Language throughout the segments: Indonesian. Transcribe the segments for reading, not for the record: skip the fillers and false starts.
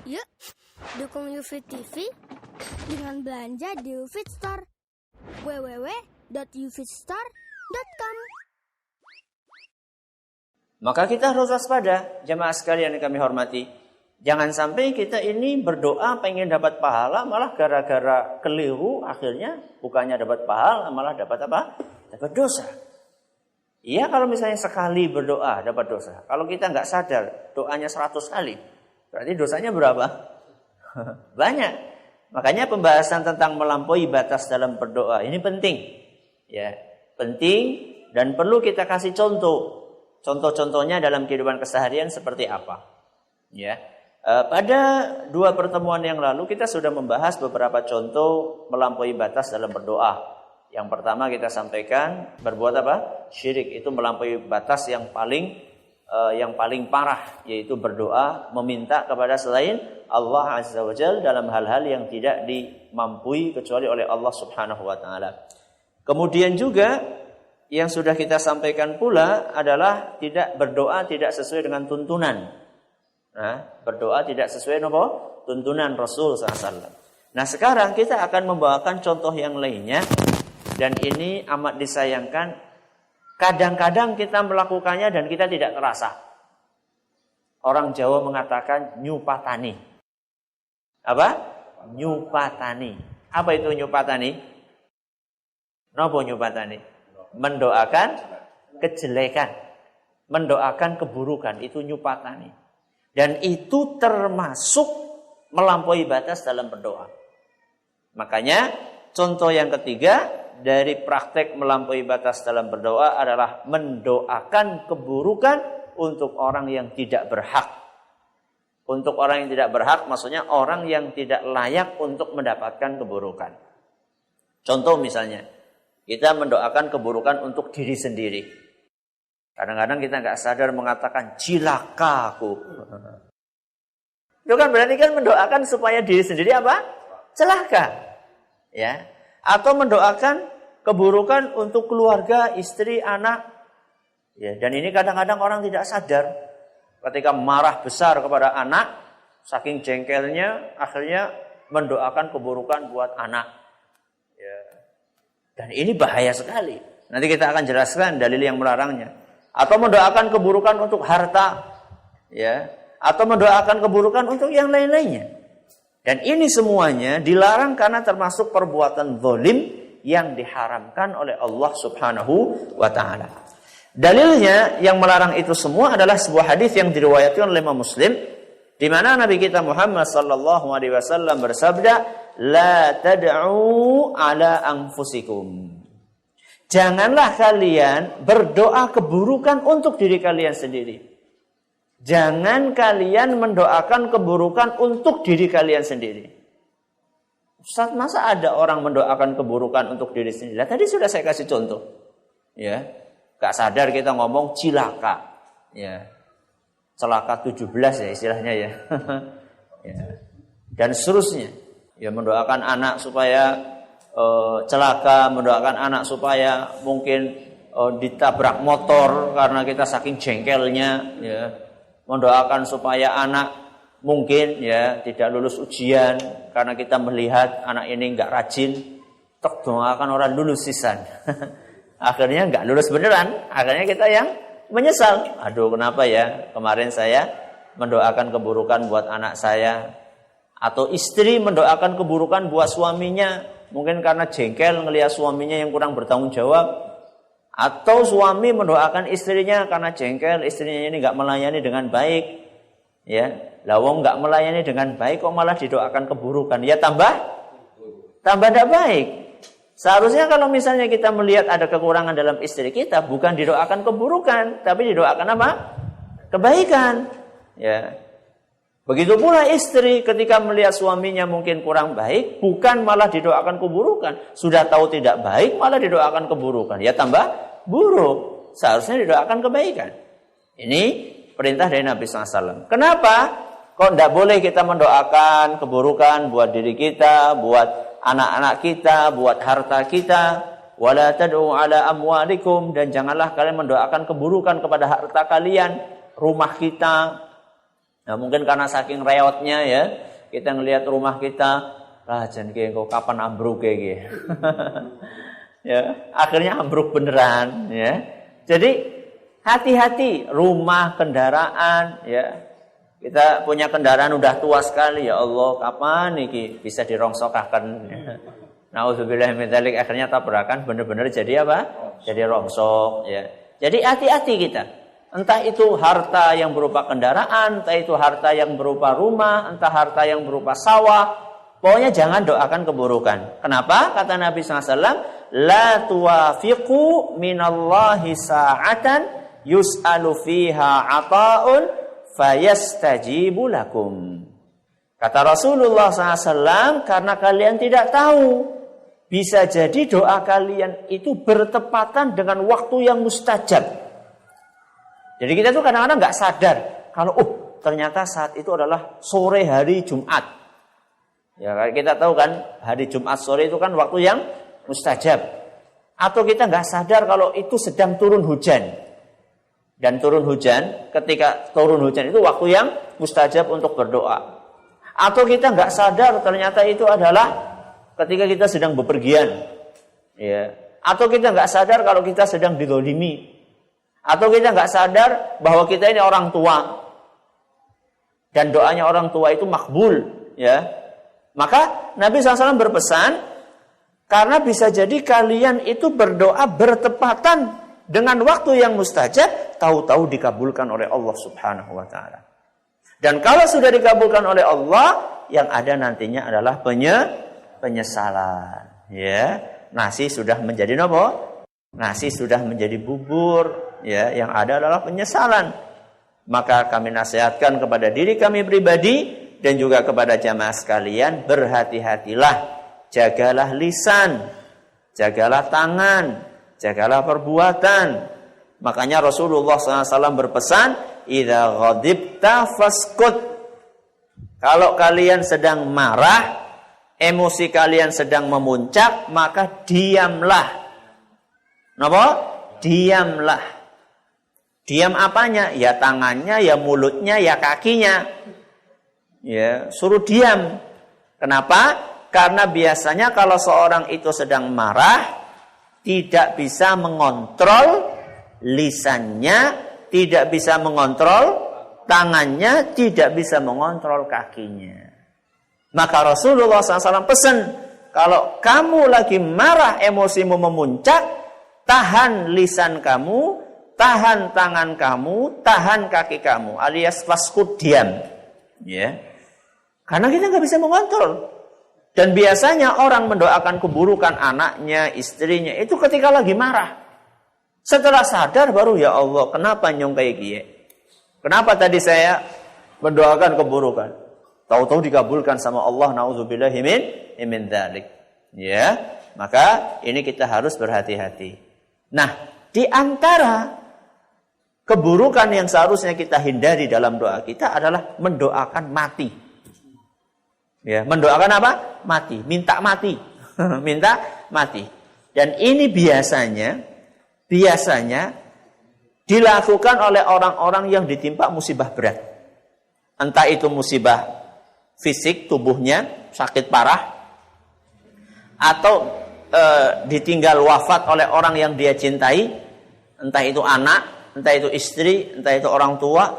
Yuk, dukung UFIT TV dengan belanja di UFIT Store. www.ufitstore.com. Maka kita harus waspada, jemaah sekalian yang kami hormati. Jangan sampai kita ini berdoa pengen dapat pahala, malah gara-gara keliru akhirnya bukannya dapat pahala, malah dapat apa? Dapat dosa. Iya, kalau misalnya sekali berdoa dapat dosa. Kalau kita nggak sadar doanya 100 kali, berarti dosanya berapa? Banyak. Makanya pembahasan tentang melampaui batas dalam berdoa ini penting. Ya, penting dan perlu kita kasih contoh. Contoh-contohnya dalam kehidupan keseharian seperti apa? Ya. Pada 2 pertemuan yang lalu kita sudah membahas beberapa contoh melampaui batas dalam berdoa. Yang pertama kita sampaikan berbuat apa? Syirik, itu melampaui batas yang paling parah, yaitu berdoa meminta kepada selain Allah Azza wa Jalla dalam hal-hal yang tidak dimampui kecuali oleh Allah Subhanahu wa taala. Kemudian juga yang sudah kita sampaikan pula adalah tidak berdoa tidak sesuai dengan tuntunan. Nah, berdoa tidak sesuai dengan tuntunan Rasul SAW. Nah, sekarang kita akan membawakan contoh yang lainnya. Dan ini amat disayangkan. Kadang-kadang kita melakukannya dan kita tidak terasa. Orang Jawa mengatakan nyupatani. Apa? Nyupatani. Apa itu nyupatani? Napa nyupatani? Mendoakan kejelekan. Mendoakan keburukan. Itu nyupatani. Dan itu termasuk melampaui batas dalam berdoa. Makanya contoh yang ketiga dari praktek melampaui batas dalam berdoa adalah mendoakan keburukan untuk orang yang tidak berhak. Untuk orang yang tidak berhak maksudnya orang yang tidak layak untuk mendapatkan keburukan. Contoh misalnya, kita mendoakan keburukan untuk diri sendiri. Kadang-kadang kita nggak sadar mengatakan cilaka aku. Itu kan berarti kan mendoakan supaya diri sendiri apa? Celaka. Ya. Atau mendoakan keburukan untuk keluarga, istri, anak. Ya, dan ini kadang-kadang orang tidak sadar. Ketika marah besar kepada anak, saking jengkelnya, akhirnya mendoakan keburukan buat anak. Ya. Dan ini bahaya sekali. Nanti kita akan jelaskan dalil yang melarangnya. Atau mendoakan keburukan untuk harta. Ya. Atau mendoakan keburukan untuk yang lain-lainnya. Dan ini semuanya dilarang karena termasuk perbuatan zalim yang diharamkan oleh Allah Subhanahu wa taala. Dalilnya yang melarang itu semua adalah sebuah hadis yang diriwayatkan oleh Imam Muslim di mana Nabi kita Muhammad sallallahu alaihi wasallam bersabda, "La tad'u ala anfusikum." Janganlah kalian berdoa keburukan untuk diri kalian sendiri. Jangan kalian mendoakan keburukan untuk diri kalian sendiri. Ustaz, masa ada orang mendoakan keburukan untuk diri sendiri? Tadi sudah saya kasih contoh. Ya. Gak sadar kita ngomong cilaka. Ya. Celaka 17 ya istilahnya ya. Ya. Dan seterusnya. Ya, mendoakan anak supaya celaka, mendoakan anak supaya mungkin ditabrak motor karena kita saking jengkelnya, ya. Mendoakan supaya anak mungkin ya tidak lulus ujian karena kita melihat anak ini enggak rajin, tok doakan orang lulus sisan. Akhirnya enggak lulus beneran, akhirnya kita yang menyesal. Aduh, kenapa ya kemarin saya mendoakan keburukan buat anak saya, atau istri mendoakan keburukan buat suaminya, mungkin karena jengkel ngelihat suaminya yang kurang bertanggung jawab. Atau suami mendoakan istrinya karena jengkel, istrinya ini enggak melayani dengan baik. Ya, lawang enggak melayani dengan baik kok malah didoakan keburukan. Ya tambah enggak baik. Seharusnya kalau misalnya kita melihat ada kekurangan dalam istri kita, bukan didoakan keburukan, tapi didoakan apa? Kebaikan. Ya. Begitu pula istri ketika melihat suaminya mungkin kurang baik, bukan malah didoakan keburukan. Sudah tahu tidak baik, malah didoakan keburukan. Ya tambah buruk. Seharusnya didoakan kebaikan. Ini perintah dari Nabi SAW. Kenapa? Kok tidak boleh kita mendoakan keburukan buat diri kita, buat anak-anak kita, buat harta kita. Wala tad'u ala amwalikum. Dan janganlah kalian mendoakan keburukan kepada harta kalian, rumah kita, Nah, mungkin karena saking reotnya ya, kita ngelihat rumah kita, jan kok kapan ambruk kayak ya, akhirnya ambruk beneran ya. Jadi hati-hati rumah, kendaraan ya. Kita punya kendaraan udah tua sekali, ya Allah, kapan iki bisa dirongsokaken. Nauzubillah min dzalik, akhirnya tabrakan bener-bener jadi apa? Jadi rongsok ya. Jadi hati-hati kita. Entah itu harta yang berupa kendaraan, entah itu harta yang berupa rumah, entah harta yang berupa sawah. Pokoknya jangan doakan keburukan. Kenapa? Kata Nabi SAW, la tuwafiqu minallahi sa'atan yus'alu fiha ata'un fayastajibu lakum. Kata Rasulullah SAW, karena kalian tidak tahu, bisa jadi doa kalian itu bertepatan dengan waktu yang mustajab. Jadi kita tuh kadang-kadang nggak sadar kalau ternyata saat itu adalah sore hari Jumat. Ya, kita tahu kan hari Jumat sore itu kan waktu yang mustajab. Atau kita nggak sadar kalau itu sedang turun hujan. Dan turun hujan, ketika turun hujan itu waktu yang mustajab untuk berdoa. Atau kita nggak sadar ternyata itu adalah ketika kita sedang bepergian. Ya. Atau kita nggak sadar kalau kita sedang dizalimi. Atau kita nggak sadar bahwa kita ini orang tua. Dan doanya orang tua itu makbul. Ya. Maka Nabi SAW berpesan, karena bisa jadi kalian itu berdoa bertepatan dengan waktu yang mustajab, tahu-tahu dikabulkan oleh Allah Subhanahu wa taala. Dan kalau sudah dikabulkan oleh Allah, yang ada nantinya adalah penyesalan. Ya. Nasi sudah menjadi apa? Nasi sudah menjadi bubur. Ya, yang ada adalah penyesalan. Maka kami nasihatkan kepada diri kami pribadi dan juga kepada jamaah sekalian, berhati-hatilah, jagalah lisan, jagalah tangan, jagalah perbuatan. Makanya Rasulullah SAW berpesan, idza ghadibta faskut. Kalau kalian sedang marah, emosi kalian sedang memuncak, maka diamlah. Napa? Diamlah. Diam apanya? Ya tangannya, ya mulutnya, ya kakinya. Ya, suruh diam. Kenapa? Karena biasanya kalau seorang itu sedang marah, tidak bisa mengontrol lisannya, tidak bisa mengontrol tangannya, tidak bisa mengontrol kakinya. Maka Rasulullah SAW pesan, kalau kamu lagi marah, emosimu memuncak, tahan lisan kamu, tahan tangan kamu, tahan kaki kamu, alias faskut, diam. Ya. Karena kita nggak bisa mengontrol. Dan biasanya orang mendoakan keburukan anaknya, istrinya, itu ketika lagi marah. Setelah sadar baru, ya Allah, kenapa nyong kayak gini? Kenapa tadi saya mendoakan keburukan? Tahu-tahu dikabulkan sama Allah, na'udzubillahi min dzalik. Ya, maka ini kita harus berhati-hati. Nah, di antara keburukan yang seharusnya kita hindari dalam doa kita adalah mendoakan mati. Ya, mendoakan apa? Mati, minta mati. Minta mati. Dan ini biasanya dilakukan oleh orang-orang yang ditimpa musibah berat. Entah itu musibah fisik, tubuhnya sakit parah, atau ditinggal wafat oleh orang yang dia cintai, entah itu anak, entah itu istri, entah itu orang tua,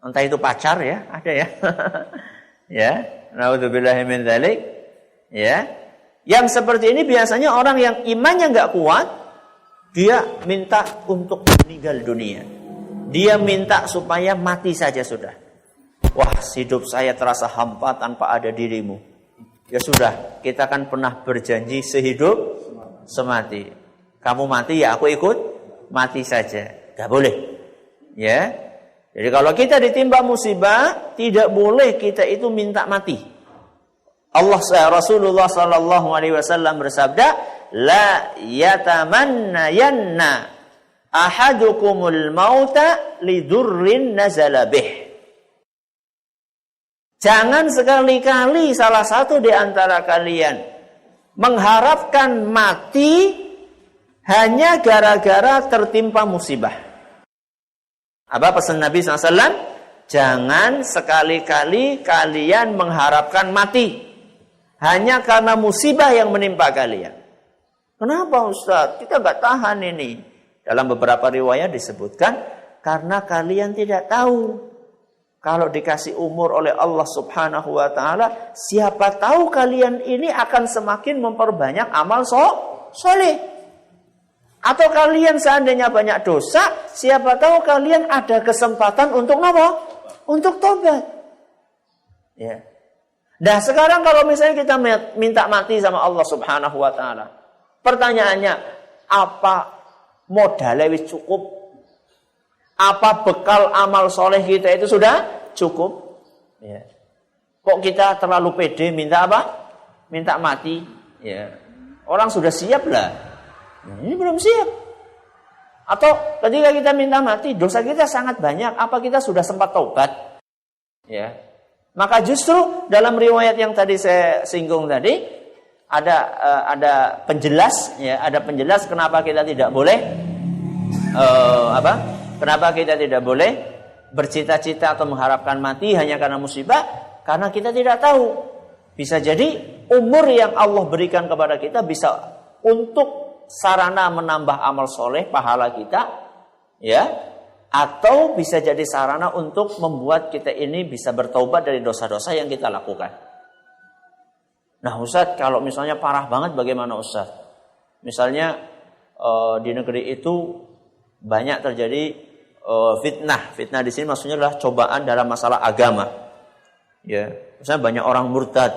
entah itu pacar, ya, ada ya. Ya, naudzubillahi min dzalik. Ya. Yang seperti ini biasanya orang yang imannya enggak kuat, dia minta untuk meninggal dunia. Dia minta supaya mati saja sudah. Wah, hidup saya terasa hampa tanpa ada dirimu. Ya sudah, kita kan pernah berjanji sehidup semati. Kamu mati ya aku ikut mati saja. Gak boleh. Ya. Jadi kalau kita ditimpa musibah, tidak boleh kita itu minta mati. Rasulullah sallallahu alaihi wasallam bersabda, la yatamannayanna ahadukumul mauta lidurrin nazala bih. Jangan sekali-kali salah satu di antara kalian mengharapkan mati hanya gara-gara tertimpa musibah. Apa pesan Nabi SAW? Jangan sekali-kali kalian mengharapkan mati hanya karena musibah yang menimpa kalian. Kenapa Ustaz? Kita nggak tahan ini. Dalam beberapa riwayat disebutkan karena kalian tidak tahu. Kalau dikasih umur oleh Allah Subhanahu wa taala, siapa tahu kalian ini akan semakin memperbanyak amal soleh. Atau kalian seandainya banyak dosa, siapa tahu kalian ada kesempatan untuk apa? Untuk tobat. Ya. Nah, sekarang kalau misalnya kita minta mati sama Allah Subhanahu wa taala. Pertanyaannya, apa modalnya wis cukup? Apa bekal amal soleh kita itu sudah cukup? Ya. Kok kita terlalu pede minta apa? Minta mati? Ya. Orang sudah siap lah. Ini belum siap. Atau ketika kita minta mati, dosa kita sangat banyak. Apa kita sudah sempat taubat? Ya. Maka justru dalam riwayat yang tadi saya singgung tadi ada penjelas, ya, ada penjelas kenapa kita tidak boleh Kenapa kita tidak boleh bercita-cita atau mengharapkan mati hanya karena musibah? Karena kita tidak tahu. Bisa jadi umur yang Allah berikan kepada kita bisa untuk sarana menambah amal soleh pahala kita, ya. Atau bisa jadi sarana untuk membuat kita ini bisa bertaubat dari dosa-dosa yang kita lakukan. Nah Ustaz, kalau misalnya parah banget bagaimana Ustaz? Misalnya di negeri itu banyak terjadi fitnah. Fitnah di sini maksudnya adalah cobaan dalam masalah agama. Ya, misalnya banyak orang murtad,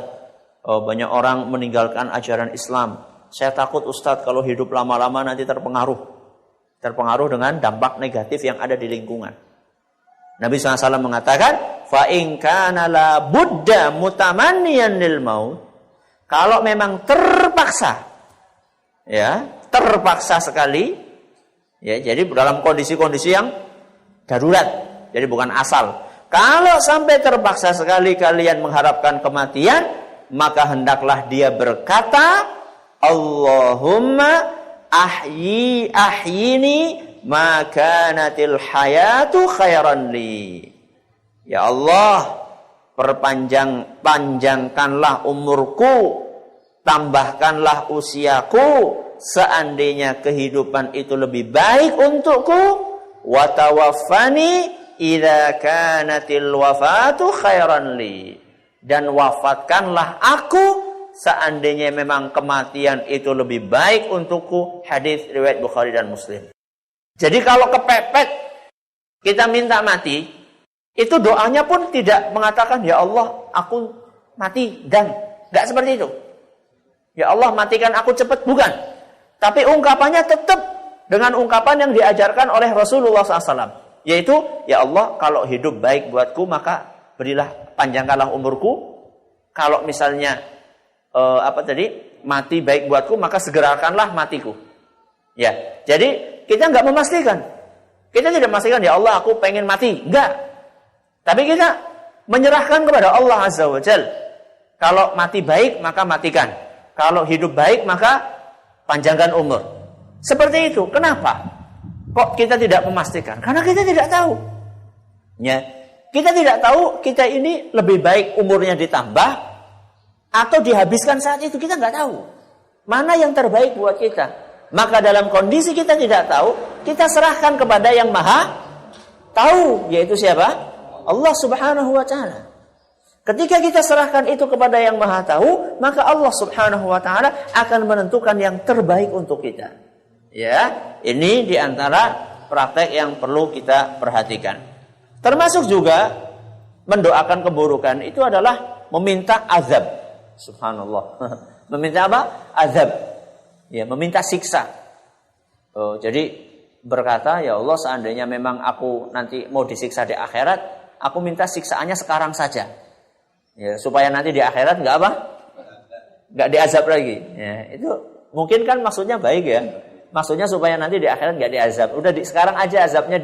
banyak orang meninggalkan ajaran Islam. Saya takut Ustaz kalau hidup lama-lama nanti terpengaruh dengan dampak negatif yang ada di lingkungan. Nabi SAW mengatakan, fa in kana la budda mutamanniyan lil maut. Kalau memang terpaksa, ya, terpaksa sekali, ya, jadi dalam kondisi-kondisi yang darurat, jadi bukan asal. Kalau sampai terpaksa sekali kalian mengharapkan kematian, maka hendaklah dia berkata, Allahumma ahyini ma kanatil hayatu khairan li. Ya Allah, panjangkanlah umurku, tambahkanlah usiaku, seandainya kehidupan itu lebih baik untukku, wa tawaffani idza kanatil wafatu khairan li. Dan wafatkanlah aku seandainya memang kematian itu lebih baik untukku. Hadis riwayat Bukhari dan Muslim. Jadi kalau kepepet kita minta mati, itu doanya pun tidak mengatakan ya Allah aku mati, dan enggak seperti itu. Ya Allah matikan aku cepat, bukan. Tapi ungkapannya tetap dengan ungkapan yang diajarkan oleh Rasulullah SAW, yaitu ya Allah kalau hidup baik buatku maka berilah, panjangkanlah umurku. Kalau misalnya mati baik buatku maka segerakanlah matiku. Ya, jadi kita nggak memastikan. Kita tidak memastikan ya Allah aku pengen mati, enggak. Tapi kita menyerahkan kepada Allah Azza wa Jalla. Kalau mati baik maka matikan. Kalau hidup baik maka panjangkan umur. Seperti itu. Kenapa? Kok kita tidak memastikan? Karena kita tidak tahu. Ya, kita tidak tahu kita ini lebih baik umurnya ditambah atau dihabiskan saat itu, kita nggak tahu. Mana yang terbaik buat kita? Maka dalam kondisi kita tidak tahu, kita serahkan kepada yang maha tahu, yaitu siapa? Allah Subhanahu wa ta'ala. Ketika kita serahkan itu kepada yang maha tahu, maka Allah Subhanahu wa ta'ala akan menentukan yang terbaik untuk kita. Ya, ini diantara praktek yang perlu kita perhatikan. Termasuk juga mendoakan keburukan itu adalah meminta azab. Subhanallah. Meminta apa? Azab. Ya, meminta siksa. Jadi berkata, ya Allah seandainya memang aku nanti mau disiksa di akhirat, aku minta siksaannya sekarang saja. Ya, supaya nanti di akhirat enggak diazab lagi. Ya, itu mungkin kan maksudnya baik ya. Maksudnya supaya nanti di akhirat enggak diazab. Udah sekarang aja azabnya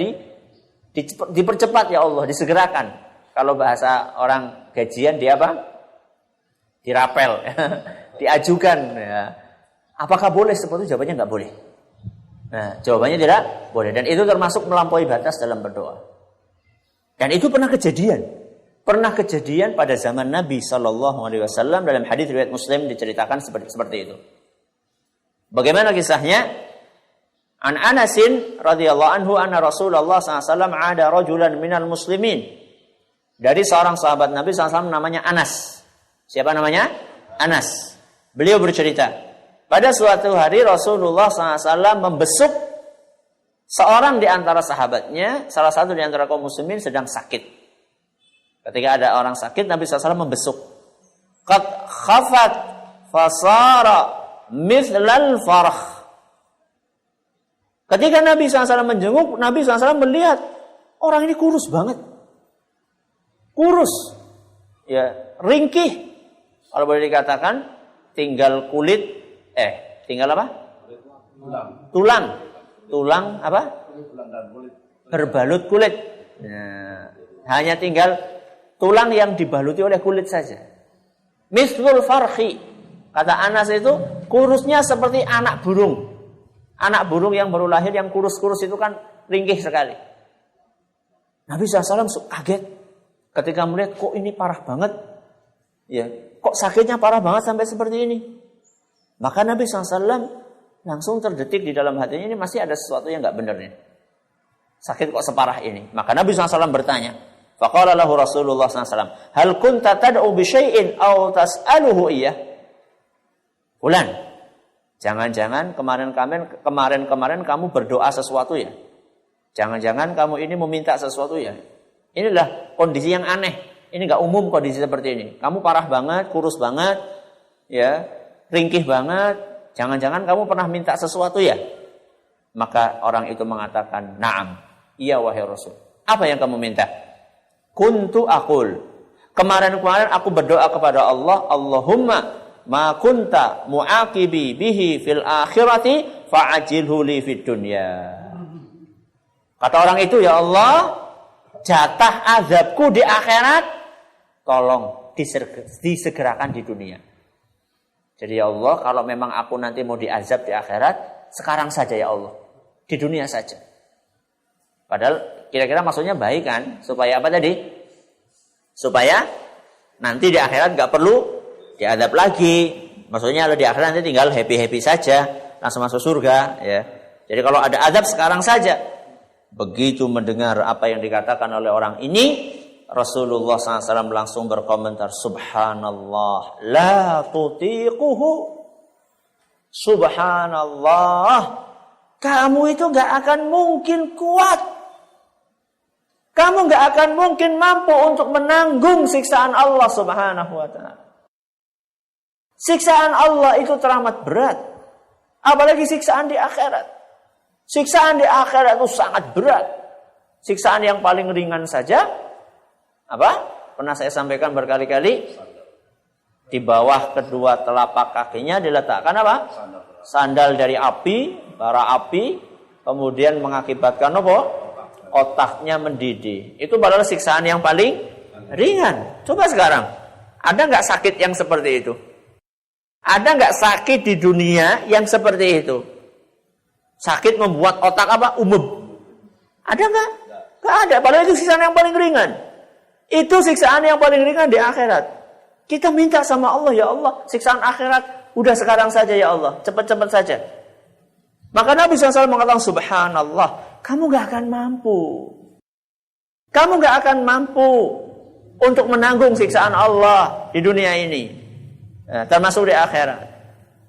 dipercepat ya Allah, disegerakan. Kalau bahasa orang gajian dirapel, diajukan. Ya. Apakah boleh seperti itu? Jawabannya nggak boleh. Nah, jawabannya tidak boleh. Dan itu termasuk melampaui batas dalam berdoa. Dan itu pernah kejadian. Pernah kejadian pada zaman Nabi SAW dalam hadis riwayat Muslim diceritakan seperti itu. Bagaimana kisahnya? An Anasin radhiyallahu anhu anna Rasulullah SAW ada rajulan minal muslimin. Dari seorang sahabat Nabi SAW namanya Anas. Siapa namanya? Anas. Beliau bercerita, pada suatu hari Rasulullah SAW membesuk seorang di antara sahabatnya, salah satu di antara kaum muslimin sedang sakit. Ketika ada orang sakit, Nabi SAW membesuk. Qad khafat fasara mithlal farah. Ketika Nabi SAW menjenguk, Nabi SAW melihat orang ini kurus banget. Kurus. Ya, ringkih. Kalau boleh dikatakan, tinggal kulit, tinggal apa? Tulang. Tulang apa? Berbalut kulit. Nah, hanya tinggal tulang yang dibaluti oleh kulit saja. Mithlul farhi. Kata Anas itu, kurusnya seperti anak burung. Anak burung yang baru lahir yang kurus-kurus itu kan ringkih sekali. Nabi SAW kaget ketika melihat kok ini parah banget. Ya, kok sakitnya parah banget sampai seperti ini. Maka Nabi SAW langsung terdetik di dalam hatinya, ini masih ada sesuatu yang gak benar nih. Sakit kok separah ini. Maka Nabi SAW bertanya. Faqala lahu Rasulullah SAW. Hal kunta tad'u bi syai'in aw tas'aluhu iyyah? Fulan. Jangan-jangan kemarin kamu berdoa sesuatu ya? Jangan-jangan kamu ini meminta sesuatu ya? Inilah kondisi yang aneh. Ini nggak umum kondisi seperti ini. Kamu parah banget, kurus banget, ya, ringkih banget. Jangan-jangan kamu pernah minta sesuatu ya? Maka orang itu mengatakan, "Na'am, iya wahai Rasul." Apa yang kamu minta? Kuntu aqul. Kemarin aku berdoa kepada Allah, Allahumma ma kunta mu'aqibi bihi fil akhirati fa'ajilhu li fid dunya. Kata orang itu, ya Allah, jatah azabku di akhirat tolong disegerakan di dunia. Jadi ya Allah, kalau memang aku nanti mau diazab di akhirat, sekarang saja ya Allah, di dunia saja. Padahal kira-kira maksudnya baik kan? Supaya apa tadi? Supaya nanti di akhirat gak perlu diadab lagi. Maksudnya kalau di akhirat nanti tinggal happy-happy saja, langsung masuk surga ya. Jadi kalau ada adab sekarang saja. Begitu mendengar apa yang dikatakan oleh orang ini, Rasulullah SAW langsung berkomentar, Subhanallah, la tutiquhu. Subhanallah, kamu itu gak akan mungkin kuat. Kamu gak akan mungkin mampu untuk menanggung siksaan Allah Subhanahu wa ta'ala. Siksaan Allah itu teramat berat. Apalagi siksaan di akhirat. Siksaan di akhirat itu sangat berat. Siksaan yang paling ringan saja, apa? Pernah saya sampaikan berkali-kali. Di bawah kedua telapak kakinya diletakkan apa? Sandal dari api, bara api. Kemudian mengakibatkan apa? Otaknya mendidih. Itu padahal siksaan yang paling ringan. Coba sekarang. Ada nggak sakit yang seperti itu? Ada nggak sakit di dunia yang seperti itu? Sakit membuat otak apa? Umum. Ada nggak? Nggak ada. Padahal itu siksaan yang paling ringan. Itu siksaan yang paling ringan di akhirat. Kita minta sama Allah, ya Allah, siksaan akhirat udah sekarang saja ya Allah, cepat-cepat saja. Maka Nabi SAW mengatakan, Subhanallah, kamu nggak akan mampu. Kamu nggak akan mampu untuk menanggung siksaan Allah di dunia ini. Termasuk di akhirat.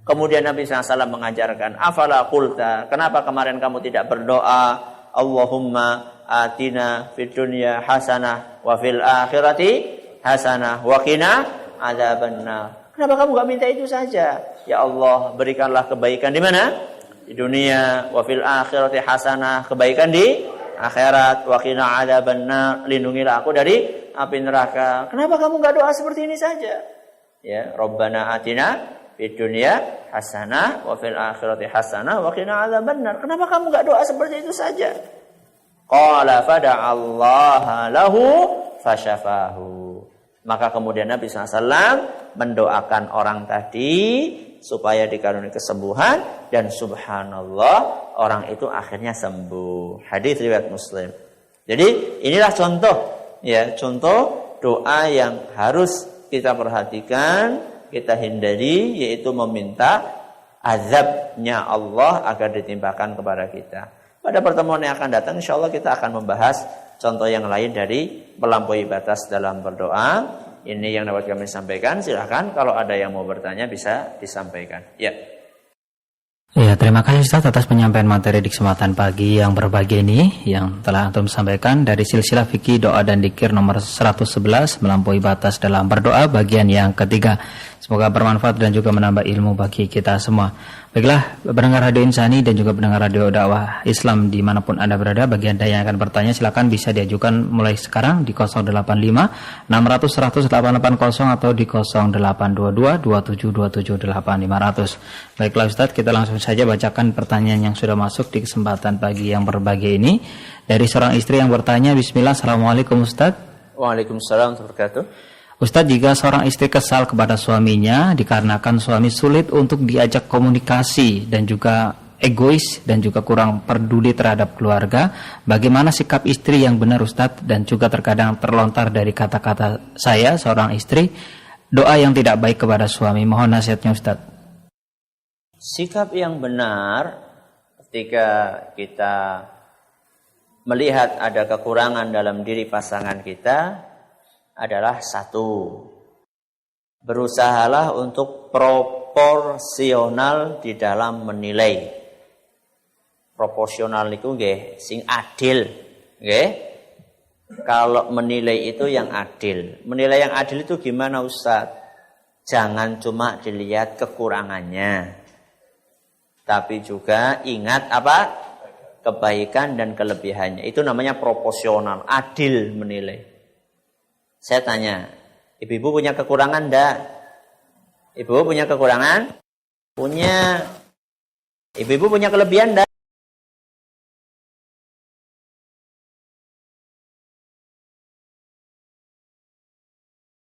Kemudian Nabi SAW mengajarkan, afala qulta, kenapa kemarin kamu tidak berdoa, Allahumma atina fid dunya hasanah wa fil akhirati hasanah wa qina adzabannar. Kenapa kamu enggak minta itu saja? Ya Allah, berikanlah kebaikan di mana? Di dunia, wa fil akhirati hasanah, kebaikan di akhirat, wa qina adzabannar, lindungilah aku dari api neraka. Kenapa kamu enggak doa seperti ini saja? Ya, Rabbana atina fid dunya hasanah wa fil akhirati hasanah wa qina adzabannar. Kenapa kamu enggak doa seperti itu saja? Qala fada'allaha lahu fasyafahu. Maka kemudian Nabi SAW mendoakan orang tadi supaya dikaruniai kesembuhan, dan subhanallah orang itu akhirnya sembuh. Hadis riwayat Muslim. Jadi inilah contoh ya, contoh doa yang harus kita perhatikan, kita hindari, yaitu meminta azabnya Allah agar ditimpakan kepada kita. Pada pertemuan yang akan datang, insya Allah kita akan membahas contoh yang lain dari melampaui batas dalam berdoa. Ini yang dapat kami sampaikan. Silahkan kalau ada yang mau bertanya bisa disampaikan. Ya. Ya, terima kasih Ustaz atas penyampaian materi di kesempatan pagi yang berbahagia ini yang telah antum sampaikan dari silsilah fikih doa dan dzikir nomor 111 melampaui batas dalam berdoa bagian yang ketiga. Semoga bermanfaat dan juga menambah ilmu bagi kita semua. Baiklah, pendengar Radio Insani dan juga pendengar Radio Dakwah Islam dimanapun Anda berada, bagi Anda yang akan bertanya silakan bisa diajukan mulai sekarang di 085 600 100 880 atau di 0822 2727 8500. Baiklah Ustaz, kita langsung saja bacakan pertanyaan yang sudah masuk di kesempatan pagi yang berbahagia ini. Dari seorang istri yang bertanya, Bismillah, Assalamualaikum Ustaz. Waalaikumsalam warahmatullahi wabarakatuh. Ustaz, jika seorang istri kesal kepada suaminya dikarenakan suami sulit untuk diajak komunikasi dan juga egois dan juga kurang peduli terhadap keluarga, bagaimana sikap istri yang benar Ustaz? Dan juga terkadang terlontar dari kata-kata saya, seorang istri, doa yang tidak baik kepada suami. Mohon nasihatnya Ustaz. Sikap yang benar ketika kita melihat ada kekurangan dalam diri pasangan kita adalah satu, berusahalah untuk proporsional di dalam menilai. Proporsional itu nggih sing adil, nggih. Kalau menilai itu yang adil. Menilai yang adil itu gimana Ustaz? Jangan cuma dilihat kekurangannya, tapi juga ingat apa? Kebaikan dan kelebihannya. Itu namanya proporsional, adil menilai. Saya tanya, ibu-ibu punya kekurangan enggak? Ibu punya kekurangan? Punya. Ibu-ibu punya kelebihan enggak?